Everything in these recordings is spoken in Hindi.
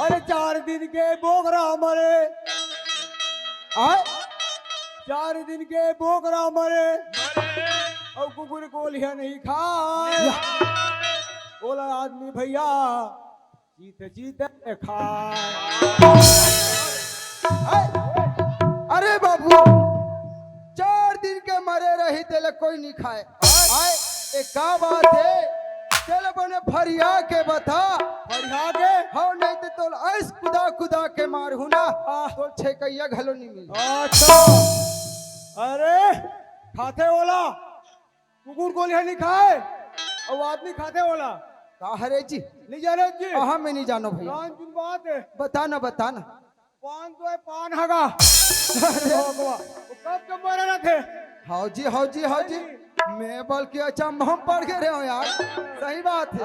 अरे 4 दिन के बोगरा मरे, 4 दिन के बोगरा मरे और कुकुर कोलिया नहीं खाए। बोला आदमी भैया जीते जीते खाए। अरे बाबू 4 दिन के मरे रही तेले कोई नहीं खाए। आए एक का बात है तेले बने फरिया के बता। फरिया के हाँ नहीं तो तोल ऐस कुदा कुदा के मारू ना तो छेकैया घलो नहीं मिली। अच्छा अरे खाते वाला कुकुर कोलिया नहीं खाए और आदमी खाते वाला का हरे जी नहीं जाने जी। हाँ मैं नहीं जानो भैया। जान चुन बात है बताना बताना। पान तो है पान हगा। वो कब कब मरे ना थे। हाँ जी हाँ जी हाँ जी मैं बल्कि अच्छा हम पढ़ के रहे हो यार। सही बात है।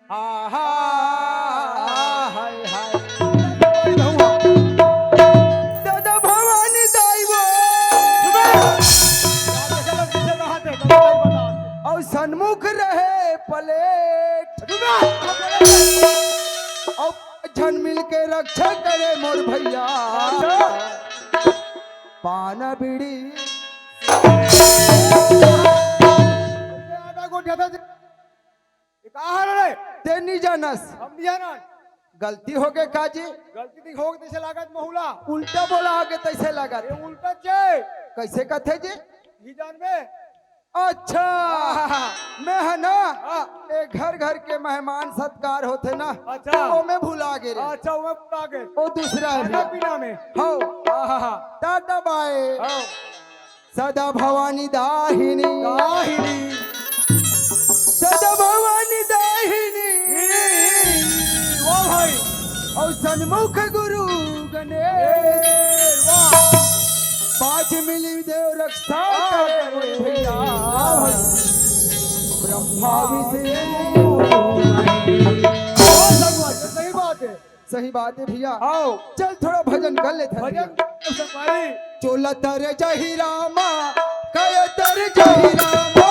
हाँ हाँ हाय हाय दादा भवानी दाई वो और सन्मुख रहे प्लेट और झन मिल के रक्षा करे मोर भैया। पाना बीड़ी तेनी जानस हम नहीं जाना। गलती हो गए काजी। गलती थी हो तैसे लागत बहुला उल्टा बोला आगे तैसे लगा ये उल्टा चे कैसे कथे जी ही जान में। अच्छा मैं है ना एक घर घर के मेहमान सत्कार होते ना। अच्छा वो मैं भुला गे रे। अच्छा वो बता के वो दूसरा है खाना पीना में हो टाटा बाय सदा भवानी दाहिनी दाहिनी सदा भवानी दाहिनी वाह भाई और सन्मुख गुरु गणेश पाँच मिली देव रक्षा करे भैया। ब्रह्मा सही बात है। सही बात है भैया। आओ चल थोड़ा भजन कर लेते भजन सफारी चोला तर जही रामा कय तर जही रामा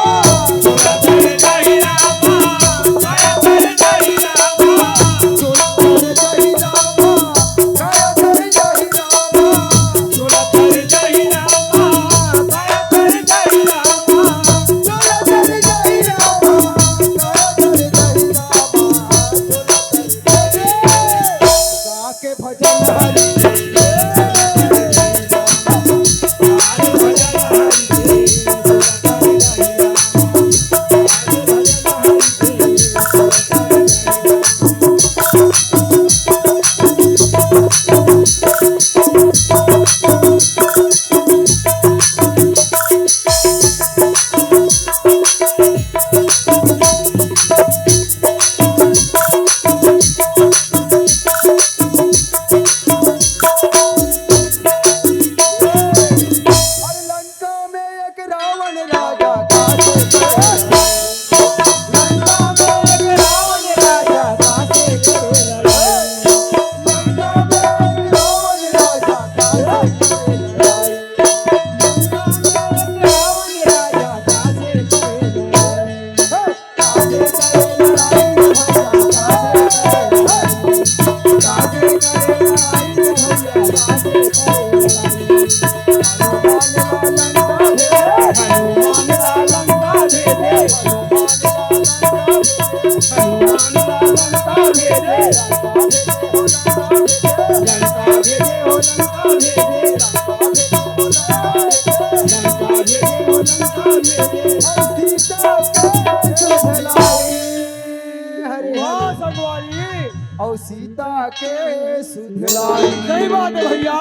और सीता के सुधलाई। सही बात है भैया।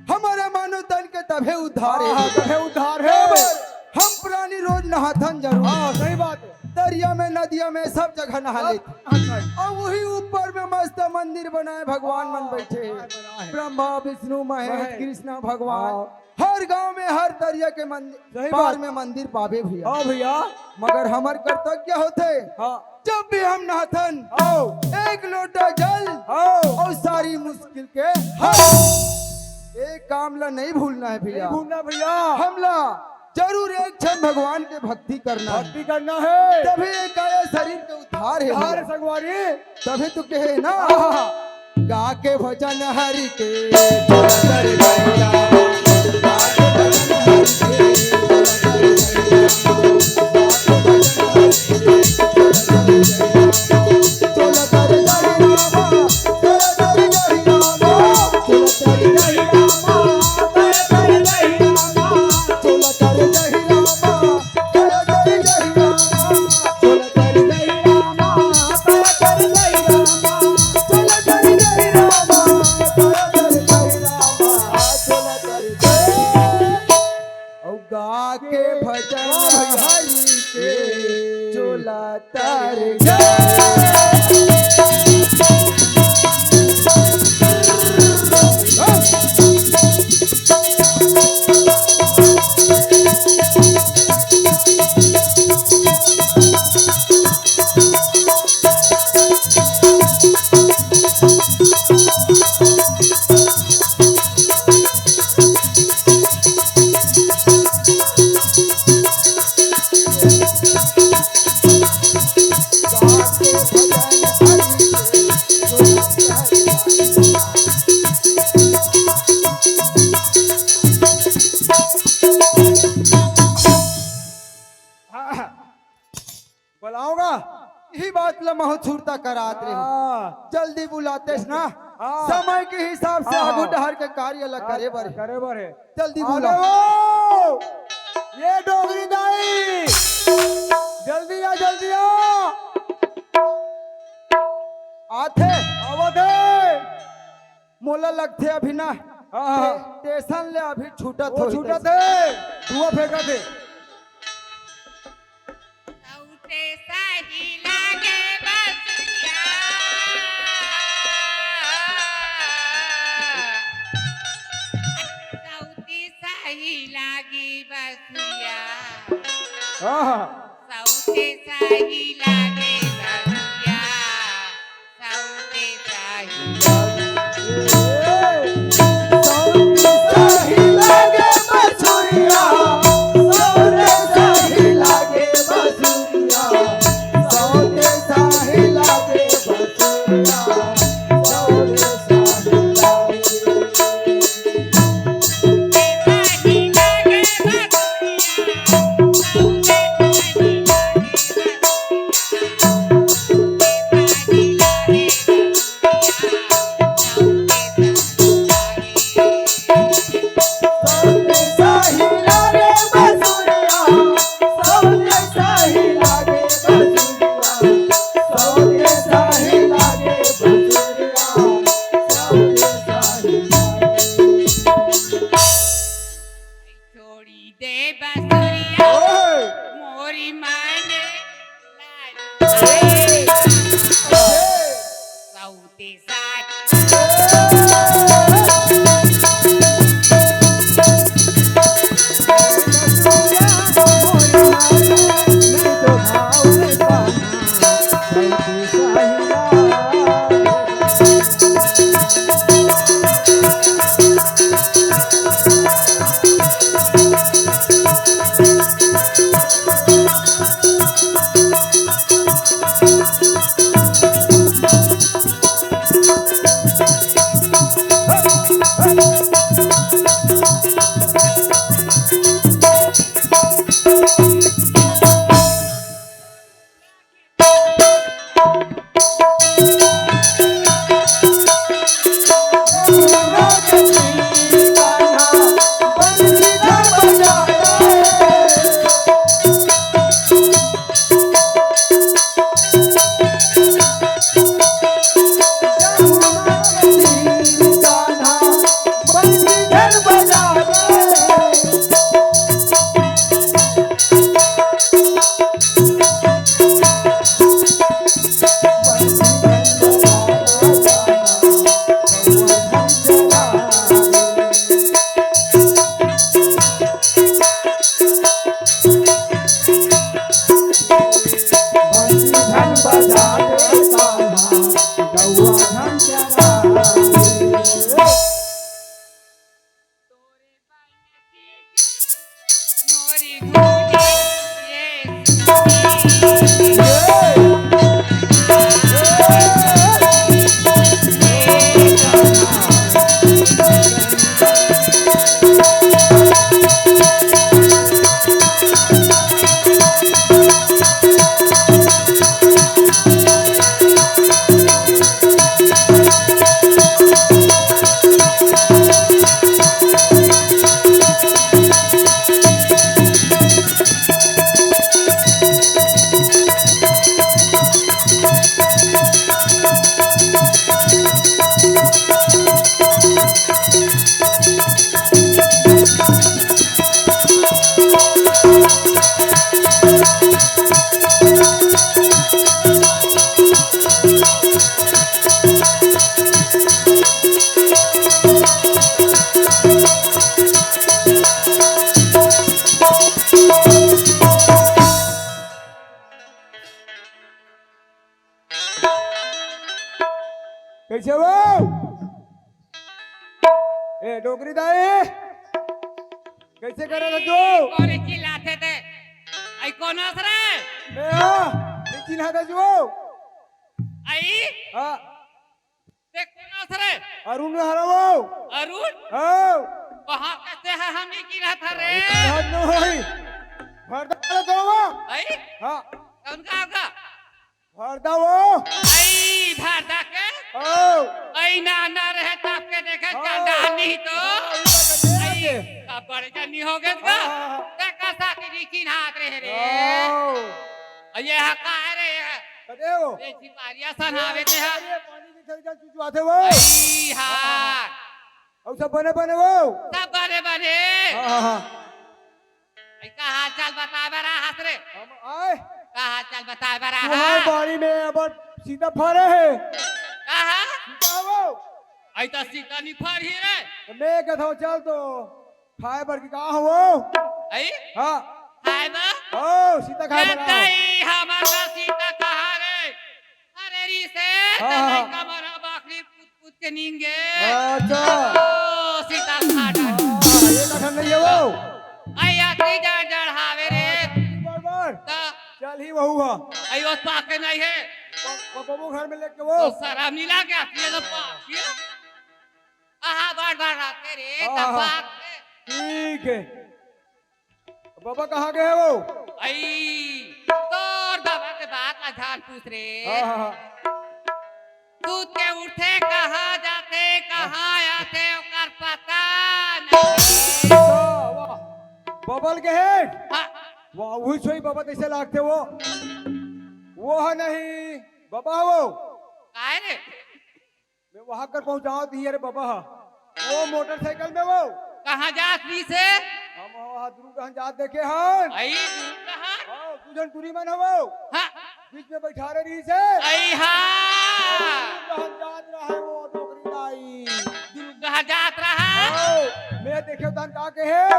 हमारे मानो तन के तभे उद्धार है। तभे उद्धार है। हम प्राणी रोज नहाथन जरूर। हाँ सही बात है। दरिया में, नदिया में, सब जगह नहा लेते। और वही ऊपर में मस्त मंदिर बनाए, भगवान मन बैठे हैं। ब्रह्मा विष्णु महेश कृष्ण भगवान। हर गांव में, हर दरिया के मंदिर पार में मंदिर पावे भैया। हाँ भैया। मगर हमार कर्तव्य होते, हाँ जब भी हम नहाथन एक लोटा जल और सारी मुश्किल के हल। एक काम ला नहीं भूलना है भैया, भूलना भैया। हमला जरूर एक क्षण भगवान के भक्ति करना है। भक्ति करना है, तभी एक आया शरीर के उद्धार है भैया। संगवारी तभी तो कहे ना, गा के भजन हरि के बुलाओगा। यही बात ला महसूरता कराते रहे। जल्दी बुलाते ना, समय के हिसाब से आगू डहर के कार्य ला करे बरे। जल्दी बुलाओ। ये डोगरी दाई, जल्दी आ, जल्दी आ। आथे आवते मोला लगते अभी ना। स्टेशन ले अभी छूटत हो, छूटत है, धुआं फेंका थे। सही लागे बसिया, सौती सही लागी बसिया, सौते सही लागे बसिया, सौते सही लागे बसुरिया, सौते सही लागे बसुरिया, सौते सही लागे बसुरिया, सौते सही लागे। सही लागे बसिया, सौते सही लागे बसिया। कैसे वो ए डोकरी दाई कैसे करे जो कोरी चिल्लाते थे आई कौन असरे मैं हां चिन्हा था जो आई हां ते कौन असरे अरुण हरावो अरुण हां वहां कैसे है हम ही की रहा था रे हां नहीं भरदा तो वो आई हां कौन का होगा भरदा वो आई भारदा के ओ आई ना ना रहे तब के देखे चंदा नहीं तो आई अब बड़े जनी हो गए का ते कैसा की की हाथ रहे रे ये हका रे कदे हो ये सिपारिया सनावे थे हा पानी की थलका चुचवाते वो आई हां और सब बने बने वो सब बने बने हां हां का हाल चाल बता बरा हाथ रे हम आए का हाल चाल बता बरा तुम्हारे बाड़ी में अब सीधा फरे है कहा सीधा वो आई तो सीता नहीं फर ही रे तो मैं कहता हूँ चल तो खाए पर की कहाँ हो वो आई हाँ हाय बा ओ सीता खाए पर आओ। कहताई हमारा सीता कहा रे अरे री से हाँ। नहीं कमरा बाखरी पूत पूत के नींगे अच्छा ओ सीता खाटा ये कथन नहीं है वो आई आखरी जड़ जड़ावे रे बराबर तो चल ही वहू हा आई उस पाके नहीं है बबू घर में लेके वो तो शराब नहीं ला गया ये तो पाके आहा बार बार आते रे हाँ, हाँ। तपाक ठीक है बाबा कहाँ गए वो आई तोर बाबा के बात का ध्यान पूछ रे हाँ हाँ दूध के उठे कहाँ जाते कहाँ आते ओकर पता नहीं वाह बबल के है हाँ, वाह वही सोई बाबा कैसे लागते वो है नहीं बाबा वो काहे रे मैं वहां कर पहुंचाओ दी अरे बाबा वो मोटरसाइकिल में वो कहाँ जात ली से हम वहां दूर कहां जात देखे हन आई दूध कहाँ हां तुझन टूरी मन हो हाँ बीच में बैठा रही से आई हाँ कहां जात रहा है वो डोकरी दाई दूध कहाँ जात रहा आओ मैं देखे तन का के है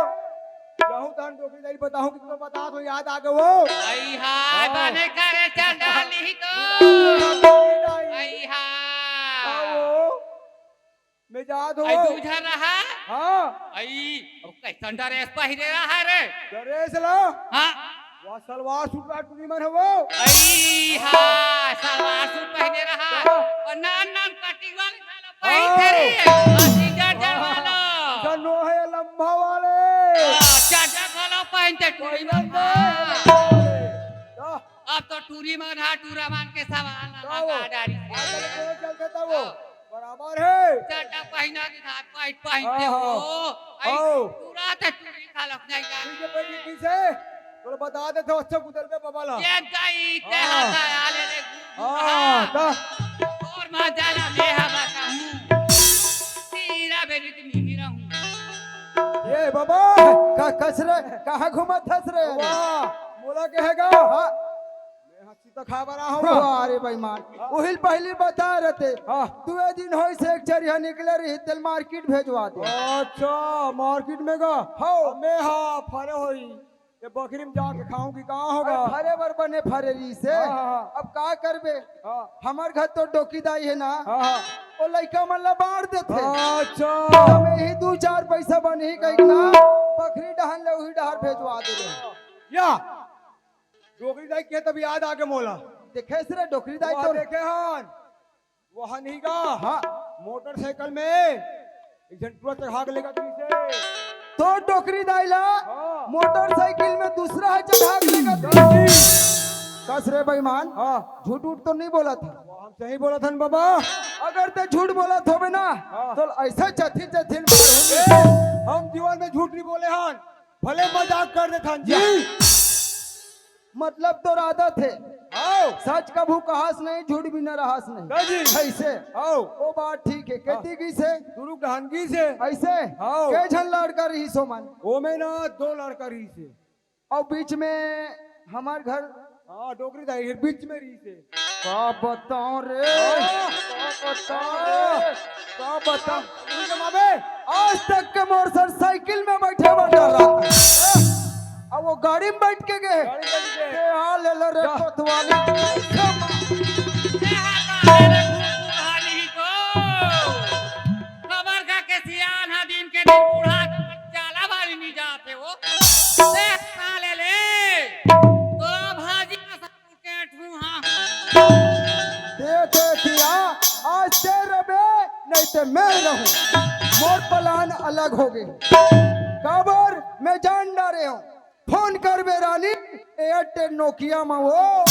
जाऊं तन डोकरी दाई बताऊं कि तुम्हें बता तो याद आ गए वो आई हाँ बने करे चल डाली तो डोकरी दाई आई हाँ आओ मैं जात आई हो दूझर रहा हां आई अब कैसन ड्रेस पहिरे रहा रे डरे से ला हाँ वो सलवार सूट का टूरी मन हो आई हाँ सलवार सूट पहने रहा और नान नान कटिंग वाले साला पहनते रे अस्सी जड़ वाला जनो है लंबा वाले चाचा वाला पहनते टूरी मन अब तो टूरी मन हा टूरा मान के सवाल ना लगा डारी चलते था वो बराबर है चाचा पहना के साथ पाइट पहनते हाँ, हो आई हाँ। पूरा तो टूरी खालक नहीं ठीक जाती है भाई किसे तो बता दे तो अच्छा कुदल पे बबला ये गई ते हाँ। हाथ आले ले हां ता और मजाला ले हवा कहूं तेरा बेटी तुम ही रहूं ये बाबा कसरे कहाँ घुमा थस रे वाह मोला कहेगा हाँ मैं हंसी तो खा बना हूं अरे बेईमान वही पहले बता रहे हां दुए दिन होई से एक चरिया निकले रही तेल मार्केट भेजवा दे अच्छा मार्केट में गा हाँ। मैं हां फरे होई ये बकरी में जाके खाऊं कि कहां होगा फरे बर बने फरेरी से हाँ, हाँ। अब का करबे हां हमार घर तो डोकीदाई है ना हां वो लइका मन ला बांट देते अच्छा हमें ही 2-4 पैसा बने ही कहीं ना बकरी डहन ले वही डहर भेजवा दे रहे या डोकरी दाई के तब याद आके मोला देखे से रे डोकरी दाई वहाँ तो देखे हन वहाँ नहीं गा हाँ मोटरसाइकिल में एक जन पूरा चढ़ा के लेगा पीछे तो डोकरी दाई ला हाँ। मोटरसाइकिल में दूसरा है चढ़ा के लेगा पीछे। कस रे बेईमान हाँ झूठ उठ तो नहीं बोला था वो हम सही बोला था बाबा अगर ते झूठ बोला थोबे ना हाँ। तो ऐसा चथिन चथिन ए, हम जीवन में झूठ नहीं बोले हन भले मजाक कर दे हन जी मतलब तो आदत है आओ सच कभू कहास नहीं झूठ भी न रहास नहीं क्या जी ऐसे आओ वो बात ठीक है कहती की से दुरुक ढानगी से ऐसे हाँ। के झन लड़का रही सो मन वो में ना 2 लड़का रही से और बीच में हमार घर हाँ डोकरी दाई बीच में रही से का बताऊं रे का बताऊं रे का बताऊं उनके मामे आज तक के मोटरसाइकिल में बैठे बैठा रहा अब वो गाड़ी में बैठ के गए गाड़ी चल के के हाल ले लो रे जा। कोतवाली ते हाथ आले ले हाली तो ते मैं रहूं। मोर प्लान अलग हो गए। खबर मैं जान डारे हूँ। फोन कर बे रानी एयरटेल नोकिया में वो।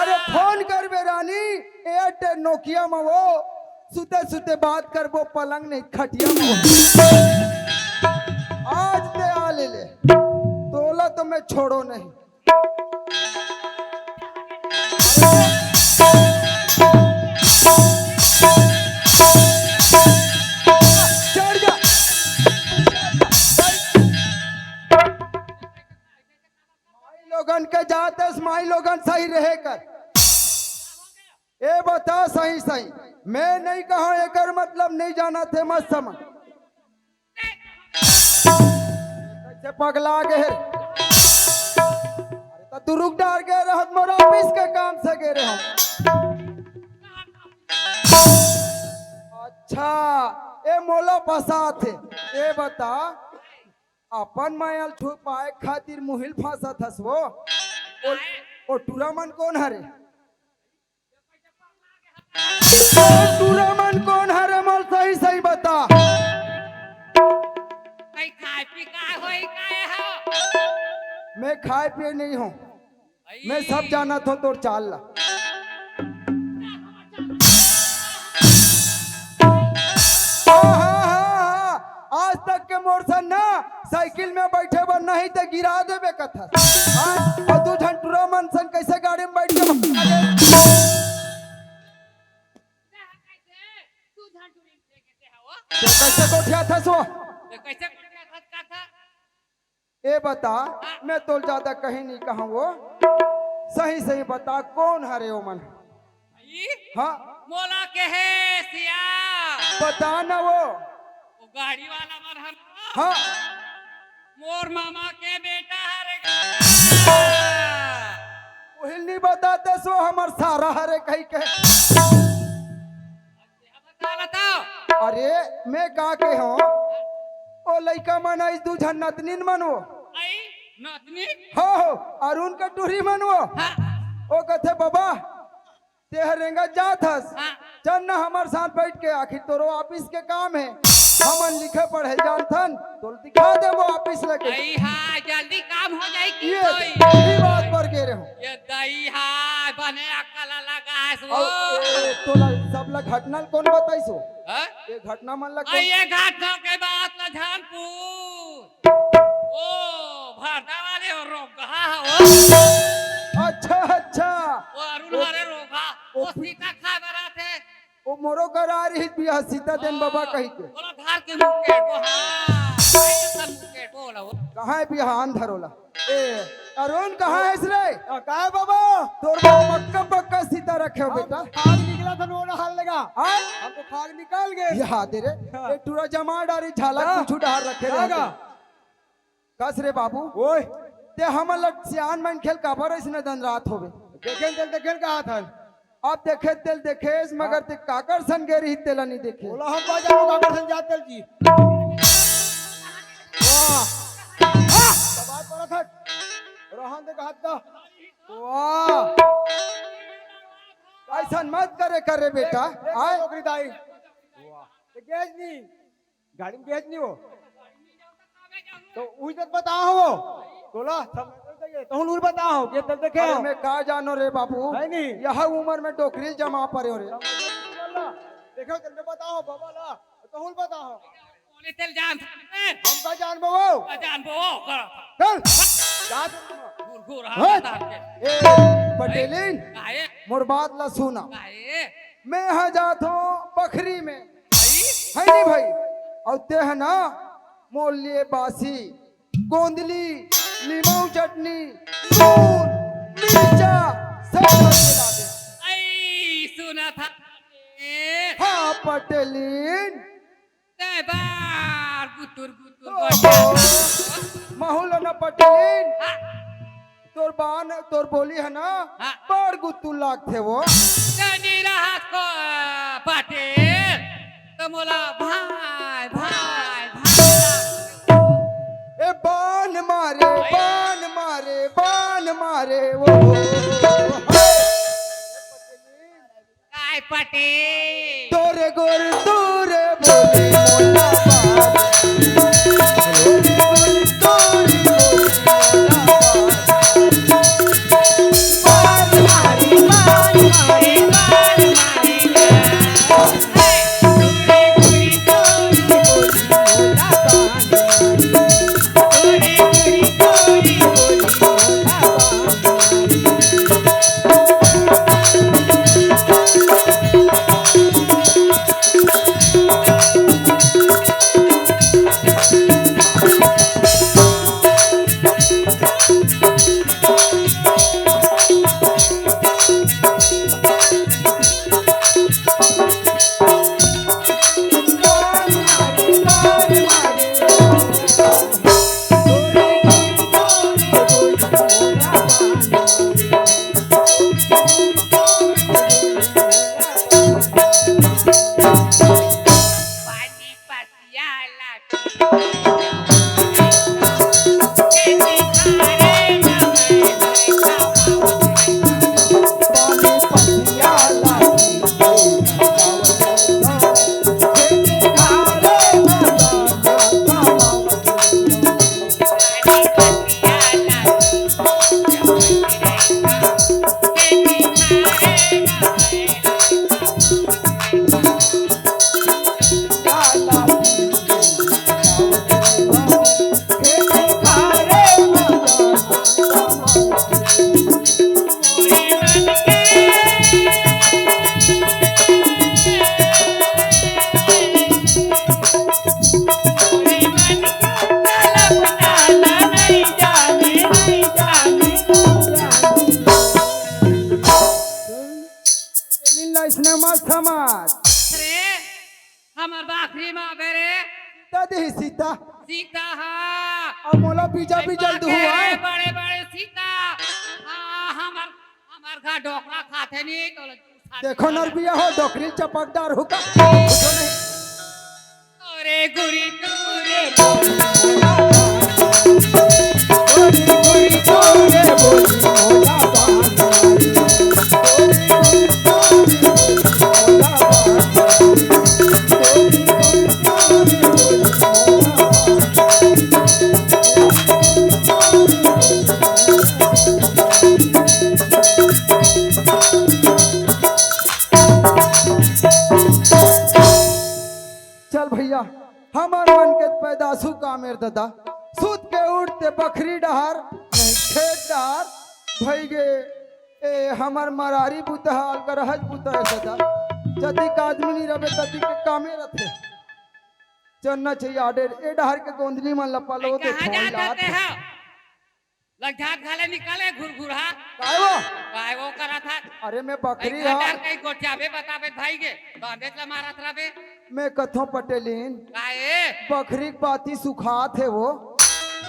अरे फोन कर बे रानी एयरटेल नोकिया में वो। सुते सुते बात कर वो पलंग नहीं खटिया में वो। आज ते आ ले तोला तो मैं छोड़ो नहीं। चढ़ जा। माई लोगन के जाते माई लोगन सही रहे कर। ए बता सही सही मैं नहीं कहा एकर मतलब नहीं जाना थे मत समझ। कैसे पगला गए। अरे तो तू रुक डार गए रहत मोर ऑफिस के काम से गए रहे हम। अच्छा ए मोला फंसा थे। ए बता अपन मायल ठू पाए खातिर मुहिल फांसा थस वो। ओ टूरामन कौन हरे। टूरामन कौन हरे मोल सही सही बता। कई खाए पी का होई काए हो मैं खाए पिए नहीं हूँ। मैं सब जाना था तोर चाल ला। हाँ, आज तक के मोरसन ना साइकिल में बैठे बन नहीं तो गिरा देबे कथा। और तू झंटुरा मनसन कैसे गाड़ी में बैठ के तू झंटुरी लेके हो तो कैसे कोठिया था सो। तो कैसे कोठिया था का था। ए बता मैं तो ज्यादा कहीं नहीं कहा वो। सही सही बता कौन हरे ओ मन। हाँ मोला के है सिया बता ना वो गाड़ी वाला मरहम। हाँ मोर मामा के बेटा हरे। उहिल नहीं बताते सो हमार सारा हरे कहीं के। बताओ अरे मैं का के हूँ ओ लइका मन आई दू झन नतनीन मनो। आई नतनी हो अरुण का टूरी मनो। हाँ ओ कथे बाबा ते हरेंगा जात हस। हाँ चल ना हमार साथ बैठ के आखिर तोरो ऑफिस के काम है। हमन लिखे पढ़े जानथन तो दिखा दे वो ऑफिस लेके। आई हाँ जल्दी काम हो जाए की ये कोई ये बात पर के रहो। ये दही हाँ बने अकल लगा है सो। और तोला सब ला घटना कौन बताइसो। हाँ? ये घटना मन ला आई ये घाटों के बात ला झानपुर ओ भरदा वाले और रोगा हो। अच्छा अच्छा वो अरुण हरे रोगा वो सीता खा बरा थे। ओ मोरो घर आ रही बिया सीता देन बाबा कही के। बोला धार के मुकेट वो हाँ सब मुकेट बोला वो। कहाँ है बिया अंधर होला। ए अरुण कहाँ है इसरे। का है बाबा। तोर पक्का पक्का सीता रखे हो बेटा। खाग निकला था नोना हाल लगा। हाँ हम तो खाग निकाल गए। ये हाथ दे रे एक टूरा जमा डारी झालक कुछ डार रखे रहेगा। कस रे बाबू ओए ते हमन लट सियान मन खेल काबर इसने दिन रात होवे। देखें कहा था। आप देखे तेल देखेस मगर ते काकर सन गे रही तेला नहीं देखे। बोला हम बाजा लोग आकर संजात तेल जी। वाह बात पड़ा था। रोहन दे कहा था। वाह ऐसा मत करे बेटा। आए नौकरी दाई। वाह तो गैस नहीं गाड़ी में गैस नहीं हो तो उस तक बताओ वो बोला तो नूर बताओ ये तब देखे अरे मैं का जानो रे बाबू। है नहीं यह उम्र में डोकरी जमा पड़े हो रे। देखो तब बताओ बाबा ला तो हुल बताओ बोले तेल जान हम का जान बाबू जान बो चल जा घूर घूर हाँ बता के ए पटेलिन काहे मोर बात ला सुना। काहे मैं यहाँ जात हूँ बखरी में भाई है नहीं भाई। और ते है ना मोल लिए बासी गोंदली लीमू चटनी नून मिर्चा सब खिला दे। आई सुना था हाँ पटेलिन ते बार गुतुर गुतुर माहौल न पटेलिन हाँ तोर बोली है ना हाँ। बड़ गुत्तू लाग थे वो। नहीं रहा को पटेल तो मोला भाई भाई ए बान मारे वो काय पटेल तोरे गोर दूरे पानी पसिया इसने मस्त समाज रे हमर बाखरी माँ बेरे दादी सीता सीता हा और मोला बीजा भी जल्द हुआ है बड़े बड़े सीता हाँ हमर हमर घर ढोकला खाते नहीं तो देखो नरबिया हो डोकरी चपकदार हुका कुछो नहीं अरे गुरी तूरे चल भैया हमार मन के पैदासु का मेर दादा सूत के उड़ते बकरी डहार नहीं खेत डहार भई गे ए हमार मरारी बुतहाल कर हज बुता है सदा जदी का आदमी नहीं रहे तदी के कामे रथे चलना चाहिए आडे ए डहार के गोंदली मन लपलो ते कहाँ फोन जाते लात हो लगझात घाले निकाले घुरघुरा काय वो काय वो करा था अरे मैं बकरी घर हा कई गोटियाबे बताबे भाई गे बांधे ला मारा थराबे मैं कथों पटेलीन काए बकरी के पाती सुखात है वो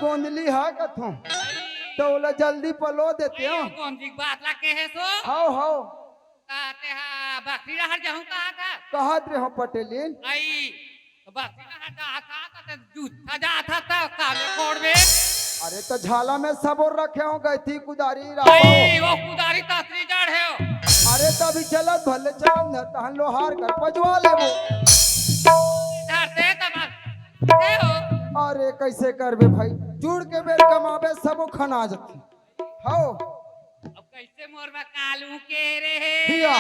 गोंदली है कथों तो ओला जल्दी पलो देते हो कौन सी बात ला के है सो हाओ हाओ कहते हा बकरी रहर जाऊं कहा था कहत रहे हो पटेलीन आई बकरी रहर जा था तो जूठा जा था काले कोड़ में अरे तो झाला में सब और रखे हो गई थी कुदारी आई राहो वो कुदारी तातरी जड़ है अरे तभी चलत भले चल तहन लोहार कर पजवा ले वो धरते तब हे हो अरे कैसे करबे भाई जुड़ के बेर कमाबे सब खना जती हाओ अब कैसे मोरबा कालू के रे हिया।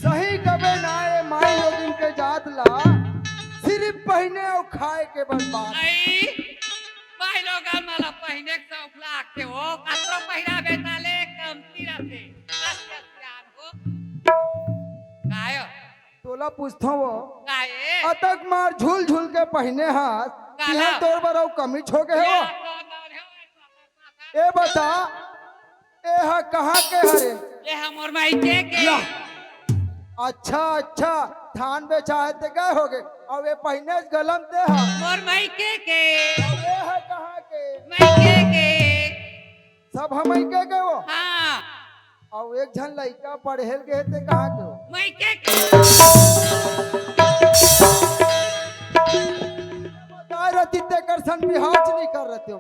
सही कबे ना ए माई लोगिन के जात ला सिर्फ पहने और खाए के बस बात आई भाई लोग मला पहिने के शौक लागते हो कतरो पहिरा बेताले कमती रहते कस्यान हो कायो तोला पूछतो वो काए अतक मार झूल झूल के पहने हाथ काला। यहाँ तोर बराव कमी छोके हो ए बता ए हा कहाँ के हरे ये हमर माई के ला। अच्छा अच्छा थान बेचाए ते गए होगे और ये पहने से गलम ते हा मोर माई के और ये है कहाँ के माई के सब हम के वो हां और एक झन लड़का पढ़ेल गए थे कहाँ के हो माई के बता रहती ते कर सन बिहाज नहीं कर रहे हो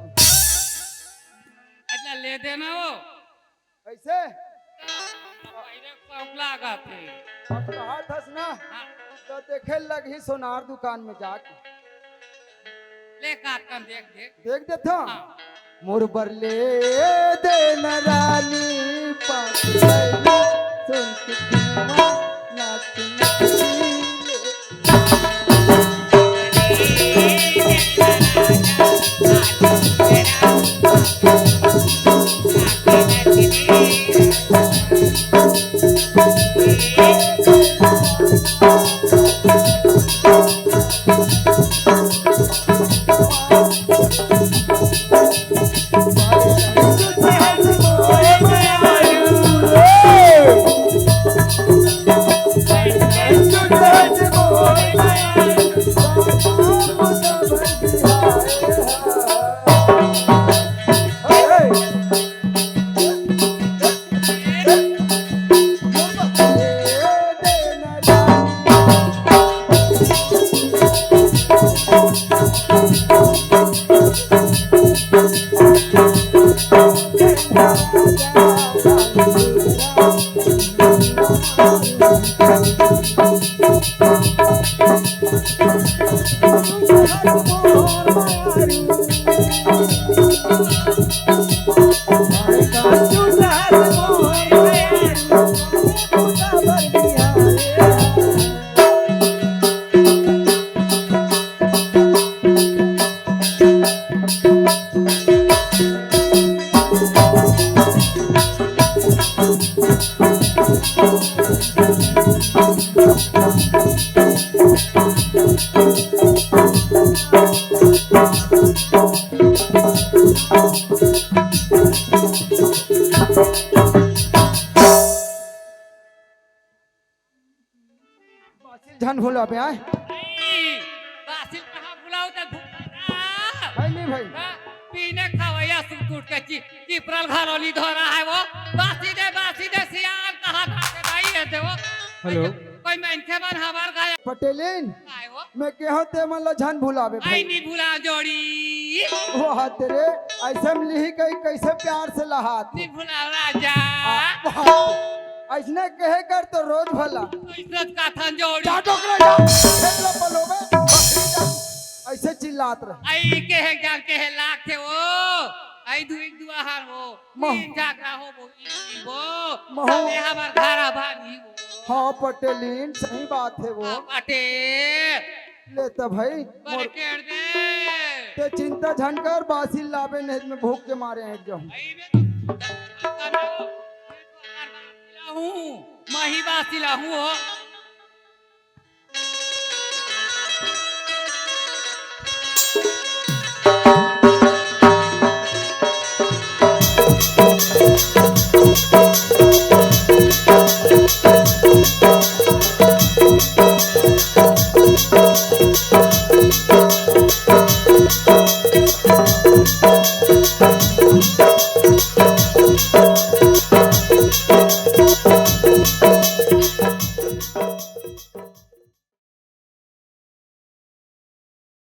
अच्छा ले देना वो कैसे पहिने के शौक लागत है अब कहा थस ना तो देखे लगी सोनार दुकान में जाके ले काट कर देख देख देख देता हाँ। मोर बरले देन रानी पाखैली सुन के धुमा नाच नचली झन भूला पे आए बासिल कहाँ बुलाओ तो भाई नहीं भाई पीने खवैया सुकुट के चिपरल घरौली धोरा है वो बासी दे सियान कहाँ भागे भाई है वो हेलो कोई मैंने बन हमार गाया पटेलिन आए वो मैं केहो ते मन ला झन भुलावे आई भाई नहीं भुला जोड़ी वो हाथ रे ऐसे में लिही कई कैसे प्यार से लहात नहीं भुला राजा ऐसने कहे कर तो रोज भला इज्जत का था जोड़ी जा टोकरा जा खेतला पलोगे बकरी जा ऐसे चिल्लात रहे आई के है लाख थे वो आई दुआ हार वो मह- तीन जागरा हो वो महो- तबे हमार घरा भानी वो हाँ पटेलिन सही बात है वो अटे ले तो भाई पर मोर केड़ दे ते चिंता झनकर बासिल लावे नहीं में भूख के मारे हैं जाऊं आई बे हूँ मही बासिला हूँ